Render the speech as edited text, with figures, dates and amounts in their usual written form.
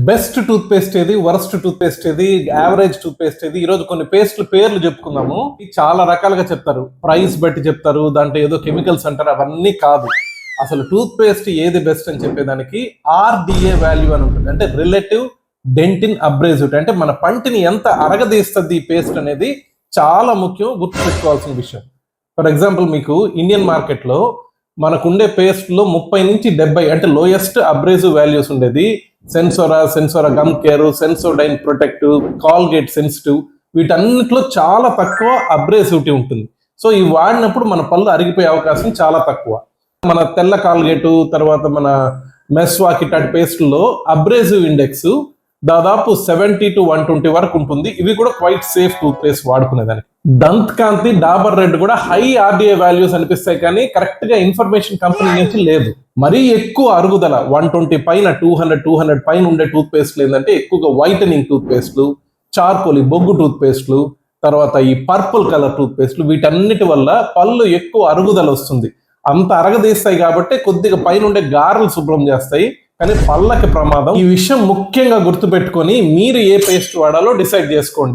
Best tooth paste ఏది, worst tooth paste ఏది, average tooth paste ఏది, ఈ రోజు కొన్ని పేస్ట్ల పేర్లు చెప్పుకుందాము. చాలా రకాలుగా చెప్తారు, ప్రైస్ బట్టి చెప్తారు, దాంట్లో ఏదో కెమికల్స్ అంటారు, అవన్నీ కాదు. అసలు టూత్ పేస్ట్ ఏది బెస్ట్ అని చెప్పేదానికి ఆర్డిఏ వాల్యూ అని ఉంటుంది. అంటే రిలేటివ్ డెంటిన్ అబ్రేజివ్, అంటే మన పంటిని ఎంత అరగదీస్తుంది ఈ పేస్ట్ అనేది చాలా ముఖ్యం, గుర్తుపెట్టుకోవాల్సిన విషయం. ఫర్ ఎగ్జాంపుల్, మీకు ఇండియన్ మార్కెట్ లో మనకుండే పేస్ట్ లో 30 నుంచి 70 అంటే లోయెస్ట్ అబ్రేజివ్ వాల్యూస్ ఉండేది Sensora gum care, Sensodyne protective, Colgate sensitive, వీటన్నిటిలో చాలా తక్కువ అబ్రేసివిటీ ఉంటుంది. సో ఇవి వాడినప్పుడు మన పళ్ళు అరిగిపోయే అవకాశం చాలా తక్కువ. మన తెల్ల కాల్గేటు, తర్వాత మన మెస్వాక్ ఇట్లాంటి పేస్ట్లో అబ్రేసివ్ ఇండెక్స్ దాదాపు 70 to 120 వరకు ఉంటుంది. ఇవి కూడా క్వైట్ సేఫ్ టూత్ పేస్ట్ వాడుకునేదానికి. దంత్ కాంతి, డాబర్ రెడ్ కూడా హై ఆర్డిఏ వాల్యూస్ అనిపిస్తాయి, కానీ కరెక్ట్ గా ఇన్ఫర్మేషన్ కంపెనీ నుంచి లేదు. మరీ ఎక్కువ అరుగుదల 120 పైన, 200 పైన ఉండే టూత్ పేస్ట్లు ఏంటంటే ఎక్కువగా వైటనింగ్ టూత్ పేస్ట్లు, చార్కోల్ బొగ్గు టూత్ పేస్ట్లు, తర్వాత ఈ పర్పుల్ కలర్ టూత్ పేస్ట్లు, వీటన్నిటి వల్ల పళ్ళు ఎక్కువ అరుగుదల వస్తుంది. అంత అరగదీస్తాయి కాబట్టి కొద్దిగా పైన ఉండే గారెలు శుభ్రం చేస్తాయి, కానీ పళ్ళకి ప్రమాదం. ఈ విషయం ముఖ్యంగా గుర్తుపెట్టుకొని మీరు ఏ పేస్ట్ వాడాలో డిసైడ్ చేసుకోండి.